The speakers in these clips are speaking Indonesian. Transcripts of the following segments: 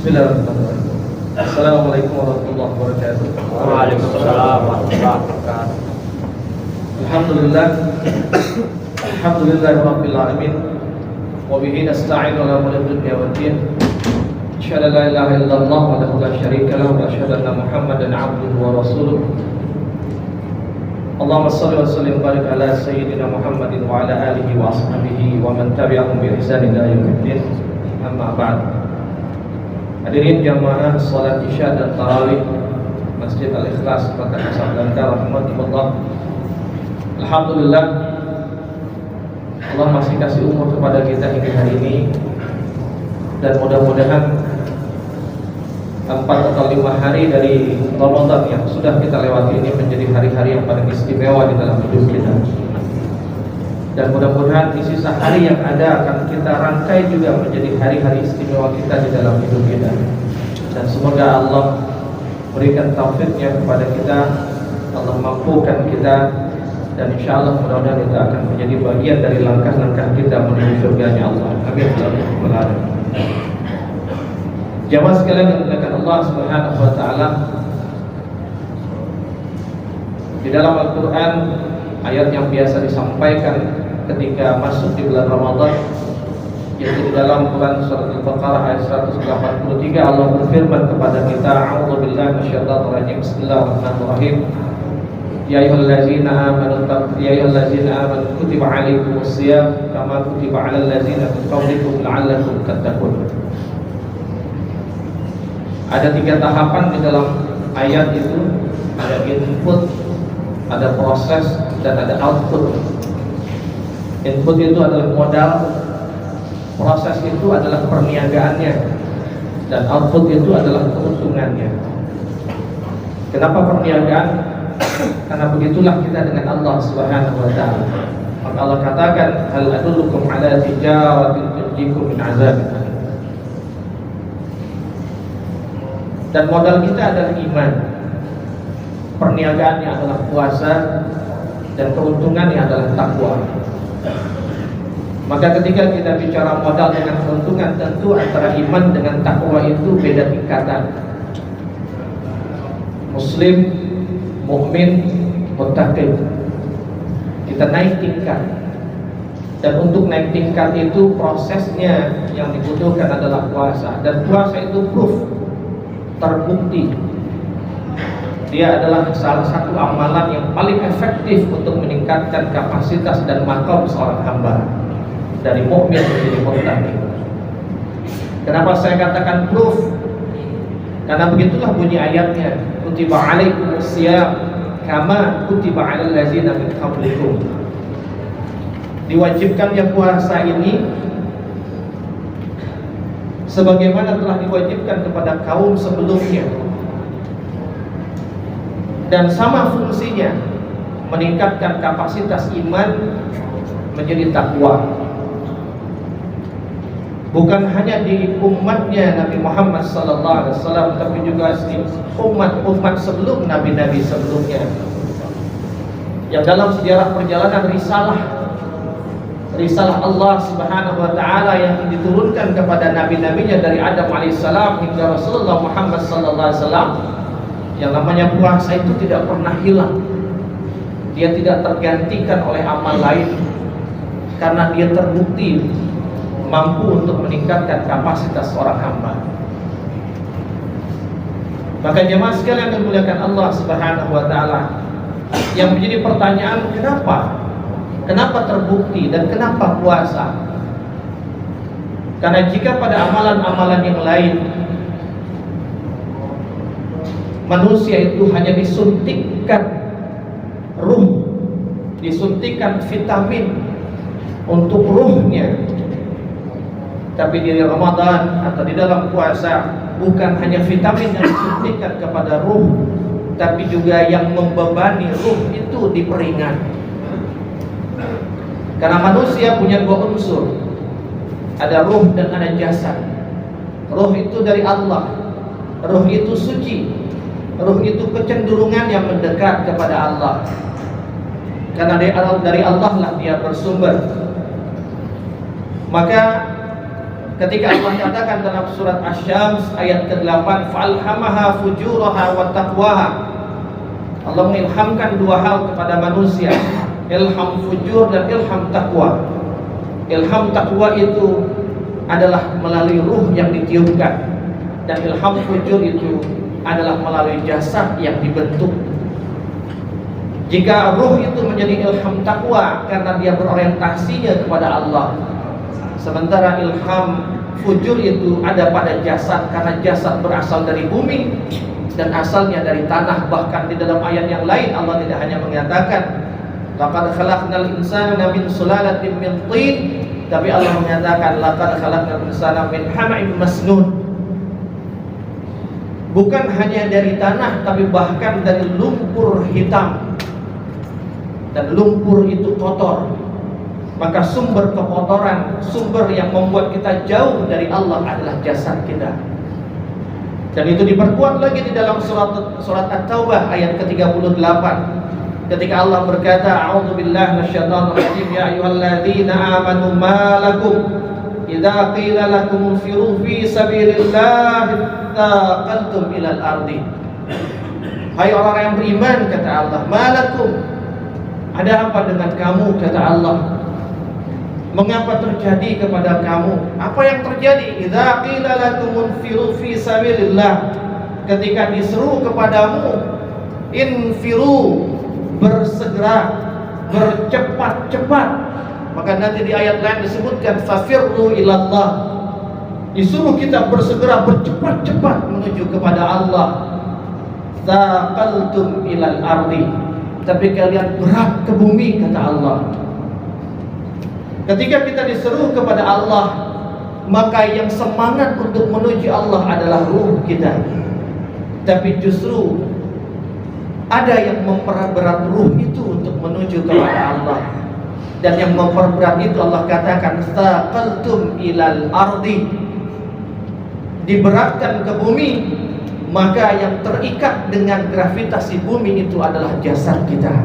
Bismillahirrahmanirrahim. Assalamualaikum warahmatullahi wabarakatuh. Waalaikumsalam warahmatullahi wabarakatuh. Alhamdulillah. Alhamdulillahirabbil alamin. Wa bihi nasta'inu ala umuri dunya waddin. Asyhadu an la ilaha illallah wahdahu la syarika lahu wa asyhadu anna Muhammadan 'abduhu wa rasuluh. Allahumma shalli wa sallim wa barik ala sayyidina Muhammadin wa ala alihi wa ashabihi wa man tabi'ahum bi ihsan ila yaumil din. Amma ba'd. Hadirin jamaah salat Isya dan tarawih Masjid Al-Ikhlas Kota Kasablanca rahimakumullah. Alhamdulillah, Allah masih kasih umur kepada kita hingga hari ini, dan mudah-mudahan 4 atau 5 hari dari Ramadan yang sudah kita lewati ini menjadi hari-hari yang paling istimewa di dalam hidup kita. Dan mudah-mudahan di sisa hari yang ada akan kita rangkai juga menjadi hari-hari istimewa kita di dalam hidup kita. Dan semoga Allah berikan taufiknya kepada kita, Allah mampukan kita, dan insya Allah mudah-mudahan kita akan menjadi bagian dari langkah-langkah kita menuju surganya Allah. Amin. Jamaah sekalian yang dimuliakan Allah Subhanahu wa taala, di dalam Al-Qur'an ayat yang biasa disampaikan ketika masuk di bulan Ramadan, yaitu di dalam Quran surat Al-Baqarah ayat 183, Allah berfirman kepada kita, a'udzubillahi minasyaitonir rajim, bismillahirrahmanirrahim, ya ayyuhallazina amanu kutiba 'alaikumus shiyam kama kutiba 'alal ladzina min qablikum la'allakum tattaqun. Ada 3 tahapan di dalam ayat itu, ada input, ada proses, dan ada output. Input itu adalah modal, proses itu adalah perniagaannya, dan output itu adalah keuntungannya. Kenapa perniagaan? Karena begitulah kita dengan Allah Subhanahu wa taala. Maka Allah katakan, hal adullukum ala tijaratin tunjikum min azabin alim. Dan modal kita adalah iman, perniagaannya adalah puasa, dan keuntungannya adalah takwa. Maka ketika kita bicara modal dengan keuntungan, tentu antara iman dengan takwa itu beda tingkatan. Muslim, mukmin, muttaqin, kita naik tingkat. Dan untuk naik tingkat itu prosesnya yang dibutuhkan adalah puasa. Dan puasa itu proof, terbukti, dia adalah salah satu amalan yang paling efektif untuk meningkatkan kapasitas dan maqam seorang hamba dari mukmin menjadi muttaqin. Kenapa saya katakan proof? Karena begitulah bunyi ayatnya, kutiba 'alaikumus shiyam kama kutiba 'alal ladzina min qablikum. Diwajibkannya puasa ini sebagaimana telah diwajibkan kepada kaum sebelumnya, dan sama fungsinya, meningkatkan kapasitas iman menjadi takwa. Bukan hanya di umatnya Nabi Muhammad SAW, tapi juga di umat-umat sebelum nabi-nabi sebelumnya, yang dalam sejarah perjalanan risalah Allah Subhanahu wa taala yang diturunkan kepada nabi-nabinya dari Adam alaihissalam hingga Rasulullah Muhammad SAW, yang namanya puasa itu tidak pernah hilang. Dia tidak tergantikan oleh amal lain, karena dia terbukti mampu untuk meningkatkan kapasitas seorang hamba. Maka jemaah sekalian yang dimuliakan Allah Subhanahu wa taala, yang menjadi pertanyaan, kenapa terbukti dan kenapa puasa? Karena jika pada amalan-amalan yang lain manusia itu hanya disuntikkan ruh, disuntikkan vitamin untuk ruhnya, tapi di Ramadan atau di dalam puasa bukan hanya vitamin yang disuntikkan kepada ruh, tapi juga yang membebani ruh itu diperingat. Karena manusia punya 2 unsur, ada ruh dan ada jasad. Ruh itu dari Allah, ruh itu suci, ruh itu kecenderungan yang mendekat kepada Allah, karena dari Allah lah dia bersumber. Maka ketika Allah katakan dalam surat Asy-Syams ayat ke-8, "Falhamaha fujuraha wa taqwaha." Allah mengilhamkan dua hal kepada manusia, ilham fujur dan ilham taqwa. Ilham taqwa itu adalah melalui ruh yang ditiupkan, dan ilham fujur itu adalah melalui jasad yang dibentuk. Jika ruh itu menjadi ilham taqwa karena dia berorientasinya kepada Allah, sementara ilham fujur itu ada pada jasad karena jasad berasal dari bumi dan asalnya dari tanah. Bahkan di dalam ayat yang lain Allah tidak hanya mengatakan laqad khalaqnal insana min sulalatin min tin, tapi Allah menyatakan laqad khalaqnal insana min hama'in masnun. Bukan hanya dari tanah, tapi bahkan dari lumpur hitam. Dan lumpur itu kotor. Maka sumber kekotoran, sumber yang membuat kita jauh dari Allah adalah jasad kita. Dan itu diperkuat lagi di dalam surat At-Taubah ayat ke-38. Ketika Allah berkata, "A'udzubillahi minasyaitonir rajim, ya ayyuhalladzina amanu ma lakum idza qila lakum infiru fi sabilillah taqaltum ilal ardi." Hai orang yang beriman, kata Allah, "Ma lakum," ada apa dengan kamu, kata Allah? Mengapa terjadi kepada kamu? Apa yang terjadi? Idza qila lakum infiru fi sabilillah, ketika diseru kepadamu, infiru, bersegera, bercepat-cepat. Maka nanti di ayat lain disebutkan fafirru ilallah, disuruh kita bersegera, bercepat-cepat menuju kepada Allah. Taqaltum ilal ardi, tapi kalian berat ke bumi, kata Allah. Ketika kita diseru kepada Allah, maka yang semangat untuk menuju Allah adalah ruh kita. Tapi justru ada yang memperberat ruh itu untuk menuju kepada Allah. Dan yang memperberat itu Allah katakan taqaltum ilal ardi, diberatkan ke bumi. Maka yang terikat dengan gravitasi bumi itu adalah jasad kita.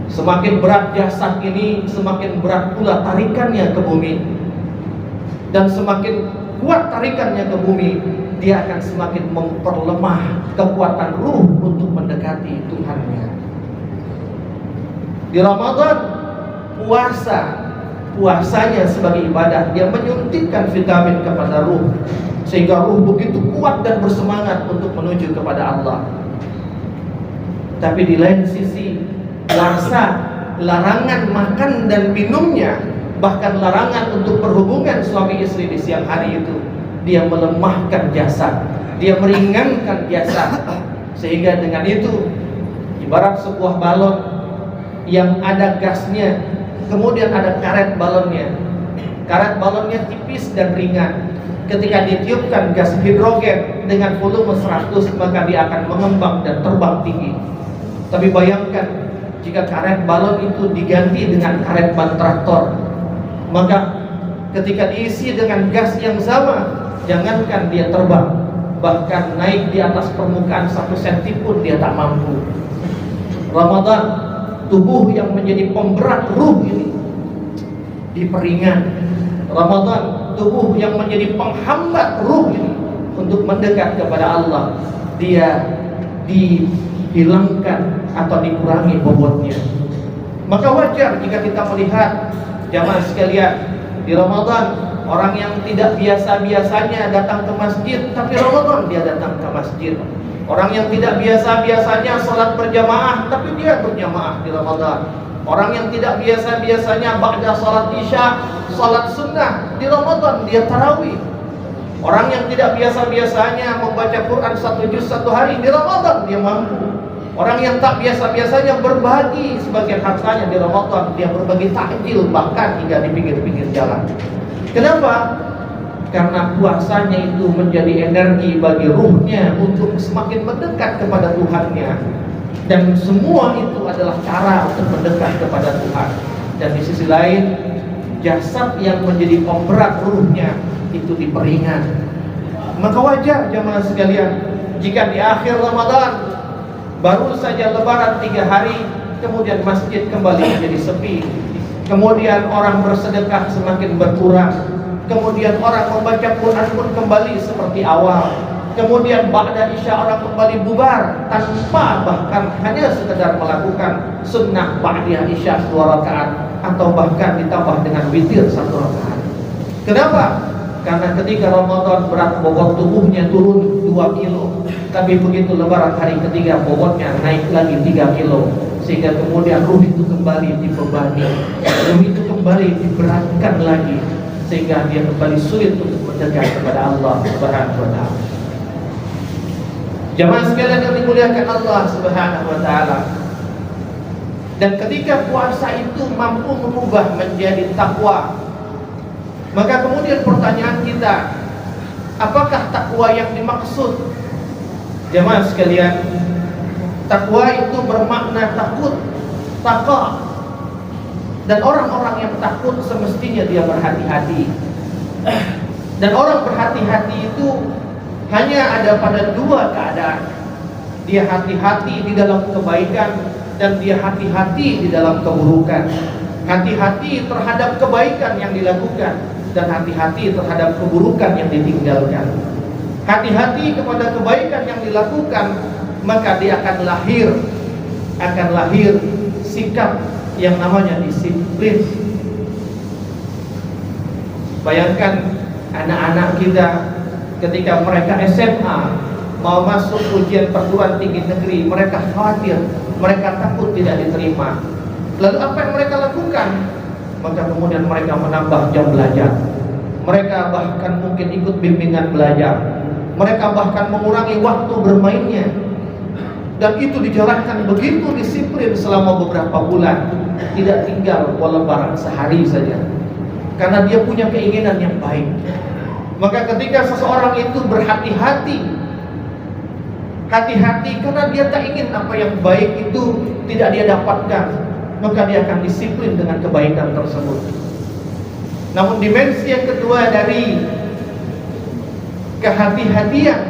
Semakin berat jasad ini, semakin berat pula tarikannya ke bumi. Dan semakin kuat tarikannya ke bumi, dia akan semakin memperlemah kekuatan ruh untuk mendekati Tuhannya. Di Ramadan, puasanya sebagai ibadah, dia menyuntikkan vitamin kepada ruh, sehingga ruh begitu kuat dan bersemangat untuk menuju kepada Allah. Tapi di lain sisi, larangan makan dan minumnya, bahkan larangan untuk berhubungan suami istri di siang hari itu, dia melemahkan jasad, dia meringankan jasad. Sehingga dengan itu, ibarat sebuah balon yang ada gasnya, kemudian ada karet balonnya. Karet balonnya tipis dan ringan. Ketika ditiupkan gas hidrogen dengan volume 100, maka dia akan mengembang dan terbang tinggi. Tapi bayangkan jika karet balon itu diganti dengan karet ban traktor, maka ketika diisi dengan gas yang sama, jangankan dia terbang, bahkan naik di atas permukaan 1 cm pun dia tak mampu. Ramadan, tubuh yang menjadi pemberat ruh ini diperingan. Ramadan, tubuh yang menjadi penghambat ruh ini untuk mendekat kepada Allah, dia dihilangkan atau dikurangi bobotnya. Maka wajar jika kita melihat jamaah sekalian, di Ramadan orang yang tidak biasa-biasanya datang ke masjid, tapi Ramadan dia datang ke masjid. Orang yang tidak biasa-biasanya salat berjamaah, tapi dia berjamaah di Ramadan. Orang yang tidak biasa-biasanya ba'da salat isya, salat sunnah, di Ramadan dia tarawih. Orang yang tidak biasa-biasanya membaca Quran 1 juz 1 hari, di Ramadan dia mampu. Orang yang tak biasa-biasanya berbagi sebagian hartanya, di Ramadan dia berbagi takjil, bahkan hingga di pinggir-pinggir jalan. Kenapa? Karena puasanya itu menjadi energi bagi ruhnya untuk semakin mendekat kepada Tuhannya. Dan semua itu adalah cara untuk mendekat kepada Tuhan. Dan di sisi lain, jasad yang menjadi pemberat ruhnya itu diperingan. Maka wajar jamaah sekalian, jika di akhir Ramadan baru saja lebaran 3 hari, kemudian masjid kembali menjadi sepi, kemudian orang bersedekah semakin berkurang, kemudian orang membaca Quran pun kembali seperti awal. Kemudian ba'da isya orang kembali bubar tanpa bahkan hanya sekedar melakukan sunnah ba'da isya 2 rakaat atau bahkan ditambah dengan witir 1 rakaat. Kenapa? Karena ketika Ramadan berat bobot tubuhnya turun 2 kilo, tapi begitu lebaran hari ketiga bobotnya naik lagi 3 kilo, sehingga kemudian ruh itu kembali dibebani, ruh itu kembali diberatkan lagi, sehingga dia kembali sulit untuk mendekat kepada Allah Subhanahu wa taala. Jamaah sekalian yang dimuliakan Allah Subhanahu wa taala. Dan ketika puasa itu mampu merubah menjadi takwa, maka kemudian pertanyaan kita, apakah takwa yang dimaksud? Jamaah sekalian, takwa itu bermakna takut, taqa. Dan orang-orang yang takut semestinya dia berhati-hati. Dan orang berhati-hati itu hanya ada pada 2 keadaan. Dia hati-hati di dalam kebaikan dan dia hati-hati di dalam keburukan. Hati-hati terhadap kebaikan yang dilakukan dan hati-hati terhadap keburukan yang ditinggalkan. Hati-hati kepada kebaikan yang dilakukan, maka dia akan lahir sikap yang namanya disiplin. Bayangkan anak-anak kita ketika mereka SMA mau masuk ujian perguruan tinggi negeri, mereka khawatir, mereka takut tidak diterima. Lalu apa yang mereka lakukan? Maka kemudian mereka menambah jam belajar. Mereka bahkan mungkin ikut bimbingan belajar. Mereka bahkan mengurangi waktu bermainnya. Dan itu dijalankan begitu disiplin selama beberapa bulan. Tidak tinggal lebaran sehari saja. Karena dia punya keinginan yang baik. Maka ketika seseorang itu berhati-hati karena dia tak ingin apa yang baik itu tidak dia dapatkan, maka dia akan disiplin dengan kebaikan tersebut. Namun dimensi yang kedua dari kehati-hatian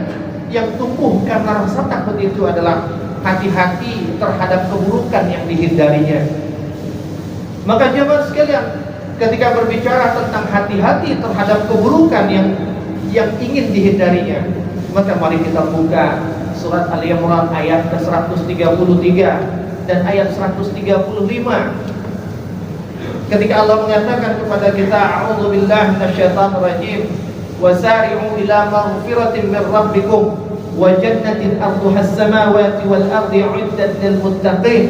yang tumbuh karena rasa takut itu adalah hati-hati terhadap keburukan yang dihindarinya. Maka jemaah sekalian, ketika berbicara tentang hati-hati terhadap keburukan yang ingin dihindarinya, maka mari kita buka surat Ali Imran ayat ke-133 dan ayat 135. Ketika Allah mengatakan kepada kita, a'udzubillahi minasyaitonir rajim, wasari'u ila maghfiratin min rabbikum wa jannatin 'arduha as-samawati wal ardi 'iddat lil muttaqin.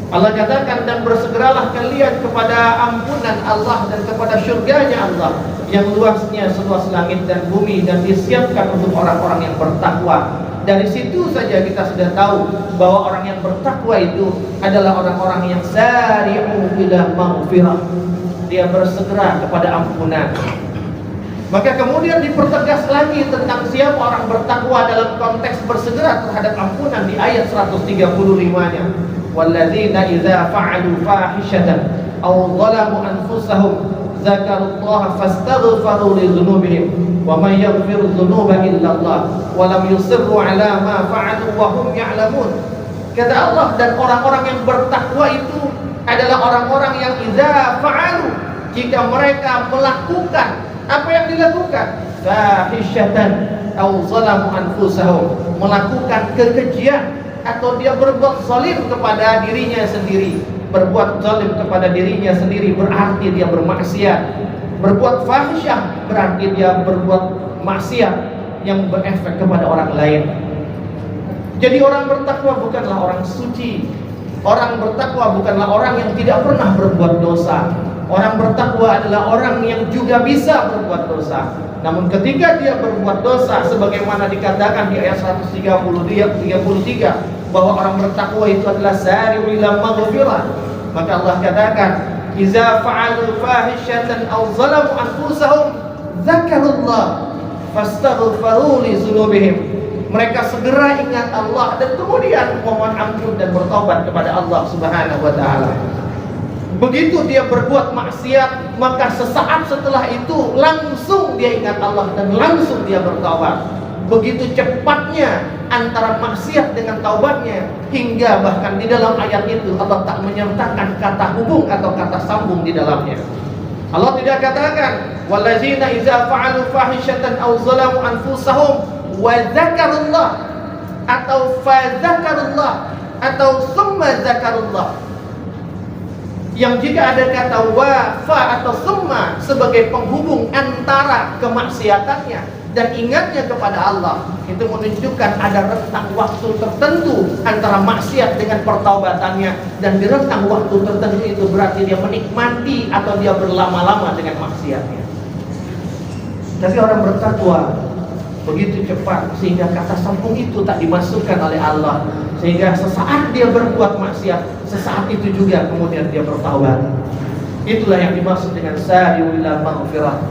Allah katakan, dan bersegeralah kalian kepada ampunan Allah dan kepada syurganya Allah yang luasnya seluas langit dan bumi dan disiapkan untuk orang-orang yang bertakwa. Dari situ saja kita sudah tahu bahwa orang yang bertakwa itu adalah orang-orang yang sari'u ila maghfirah. Dia bersegera kepada ampunan. Maka kemudian dipertegas lagi tentang siapa orang bertakwa dalam konteks bersegera terhadap ampunan di ayat 135-nya. Walladzina idza fa'alu fahishatan aw zalamu anfusahum dzakarullaha fastaghfiru lidzunubihim wa may yaghfiru dzunuba illa Allah wa lam yusirru ala ma fa'alu wa hum ya'lamun. Kata Allah, dan orang-orang yang bertakwa itu adalah orang-orang yang idza fa'alu, jika mereka melakukan apa yang dilakukan, fahishatan aw zalamu anfusahum, melakukan kekejian atau dia berbuat zalim kepada dirinya sendiri. Berbuat zalim kepada dirinya sendiri berarti dia bermaksiat. Berbuat fahisyah berarti dia berbuat maksiat yang berefek kepada orang lain. Jadi orang bertakwa bukanlah orang suci. Orang bertakwa bukanlah orang yang tidak pernah berbuat dosa. Orang bertakwa adalah orang yang juga bisa berbuat dosa. Namun ketika dia berbuat dosa, sebagaimana dikatakan di ayat 133 bahwa orang bertakwa itu adalah sari'u ila maghfirah, maka Allah katakan, iza fa'alu fahishatan aw zalamu anfusahum dzakarullah fastaghfiru li dzunubihim. Mereka segera ingat Allah dan kemudian mohon ampun dan bertobat kepada Allah Subhanahu wa taala. Begitu dia berbuat maksiat, maka sesaat setelah itu langsung dia ingat Allah dan langsung dia bertaubat. Begitu cepatnya antara maksiat dengan taubatnya, hingga bahkan di dalam ayat itu Allah tak menyertakan kata hubung atau kata sambung di dalamnya. Allah tidak katakan wallazina idza fa'alu fahishatan aw zalamu anfusahum wa dzakarullah atau fadzakarullah atau summa dzakarullah. Yang jika ada kata wa, fa atau summa sebagai penghubung antara kemaksiatannya dan ingatnya kepada Allah, itu menunjukkan ada rentang waktu tertentu antara maksiat dengan pertaubatannya, dan di rentang waktu tertentu itu berarti dia menikmati atau dia berlama-lama dengan maksiatnya. Tapi orang bertakwa begitu cepat sehingga kata sambung itu tak dimasukkan oleh Allah, sehingga sesaat dia berbuat maksiat, sesaat itu juga kemudian dia bertaubat. Itulah yang dimaksud dengan sari'u ila maghfirah.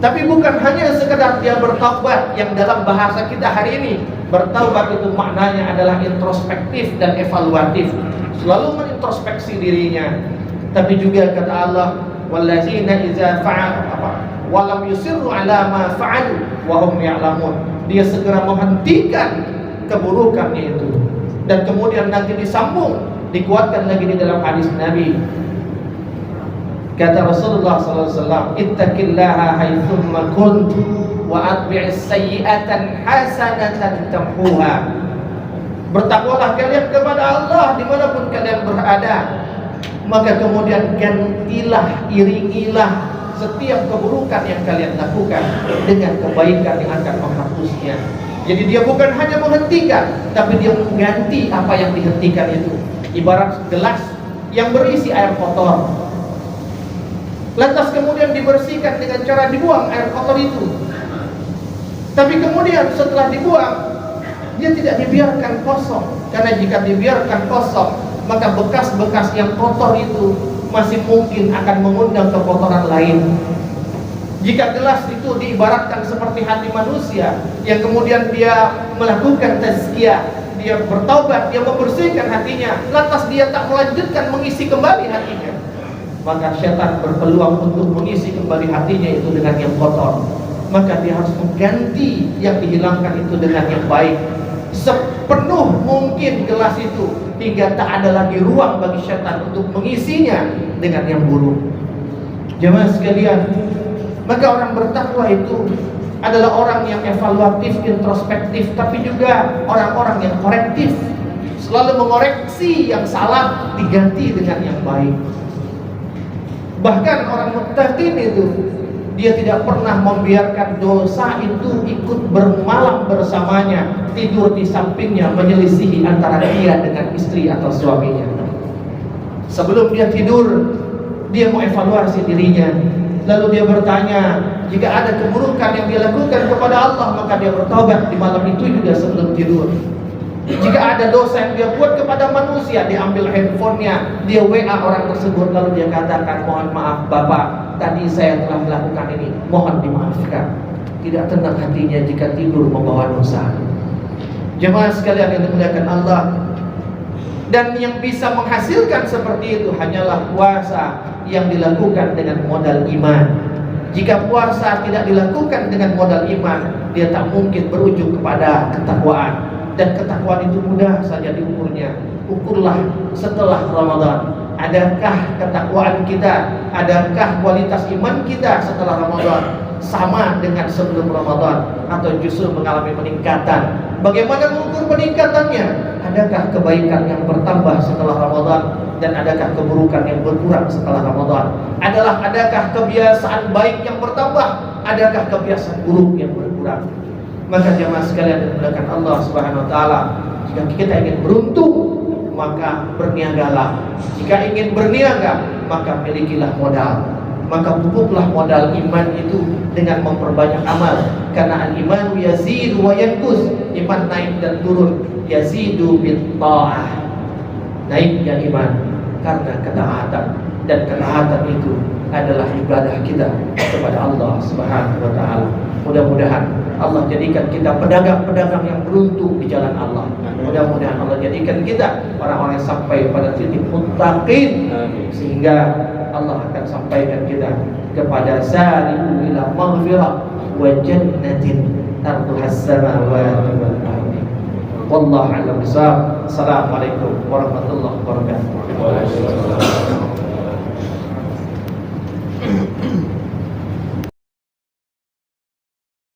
Tapi bukan hanya sekedar dia bertaubat, yang dalam bahasa kita hari ini bertaubat itu maknanya adalah introspektif dan evaluatif, selalu menintrospeksi dirinya. Tapi juga kata Allah, wallazina idza fa'alu walam yusirru ala ma fa'alu wa hum ya'lamun. Dia segera menghentikan keburukannya itu, dan kemudian nanti disambung, dikuatkan lagi di dalam hadis Nabi. Kata Rasulullah SAW, ittaqillaha haitsumma kunt wa atbi'is sayyi'atan hasanatan tamhuha. Bertakwalah kalian kepada Allah dimanapun kalian berada, maka kemudian gantilah, iringilah setiap keburukan yang kalian lakukan dengan kebaikan yang akan menghapusnya. Jadi dia bukan hanya menghentikan, tapi dia mengganti apa yang dihentikan itu. Ibarat gelas yang berisi air kotor, lantas kemudian dibersihkan dengan cara dibuang air kotor itu. Tapi kemudian setelah dibuang, dia tidak dibiarkan kosong, karena jika dibiarkan kosong, maka bekas-bekas yang kotor itu masih mungkin akan mengundang kekotoran lain. Jika gelas itu diibaratkan seperti hati manusia, yang kemudian dia melakukan tazkiyah, dia bertaubat, dia membersihkan hatinya, lantas dia tak melanjutkan mengisi kembali hatinya, maka syaitan berpeluang untuk mengisi kembali hatinya itu dengan yang kotor. Maka dia harus mengganti yang dihilangkan itu dengan yang baik, sepenuh mungkin gelas itu, hingga tak ada lagi ruang bagi syaitan untuk mengisinya dengan yang buruk. Jemaah sekalian, maka orang bertakwa itu adalah orang yang evaluatif, introspektif, tapi juga orang-orang yang korektif, selalu mengoreksi yang salah, diganti dengan yang baik. Bahkan orang muttaqin itu, dia tidak pernah membiarkan dosa itu ikut bermalam bersamanya, tidur di sampingnya, menyelisihi antara dia dengan istri atau suaminya. Sebelum dia tidur, dia mengevaluasi dirinya, lalu dia bertanya, jika ada keburukan yang dia lakukan kepada Allah, maka dia bertaubat di malam itu juga sebelum tidur. Jika ada dosa yang dia buat kepada manusia, dia ambil handphonenya, dia WA orang tersebut, lalu dia katakan, mohon maaf Bapak, tadi saya telah melakukan ini, mohon dimaafkan. Tidak tenang hatinya jika tidur membawa dosa. Jemaah sekalian yang dimuliakan Allah, dan yang bisa menghasilkan seperti itu hanyalah puasa yang dilakukan dengan modal iman. Jika puasa tidak dilakukan dengan modal iman, dia tak mungkin berujung kepada ketakwaan. Dan ketakwaan itu mudah saja diukurnya. Ukurlah setelah Ramadan. Adakah ketakwaan kita, adakah kualitas iman kita setelah Ramadan sama dengan sebelum Ramadan, atau justru mengalami peningkatan? Bagaimana mengukur peningkatannya? Adakah kebaikan yang bertambah setelah Ramadan, dan adakah keburukan yang berkurang setelah Ramadan? Adakah kebiasaan baik yang bertambah, adakah kebiasaan buruk yang berkurang? Maka jemaah sekalian yang dimuliakan Allah Subhanahu wa taala, jika kita ingin beruntung, maka berniagalah. Jika ingin berniaga, maka milikilah modal. Maka pupuklah modal iman itu dengan memperbanyak amal. Karena al-iman yazidu wa yanqus. Iman naik dan turun. Yazidu bil ta'ah. Naiknya iman karena ketaatan, dan ketaatan itu adalah ibadah kita kepada Allah Subhanahu wa taala. Mudah-mudahan Allah jadikan kita pedagang-pedagang yang beruntung di jalan Allah. Mudah-mudahan Allah jadikan kita orang-orang yang sampai pada titik muttaqin, sehingga Allah akan sampaikan kita kepada sari'u ila maghfirah wa jannatin arduhas samawati wal ardi. Wallahu a'lam bishawab. Assalamualaikum warahmatullahi wabarakatuh.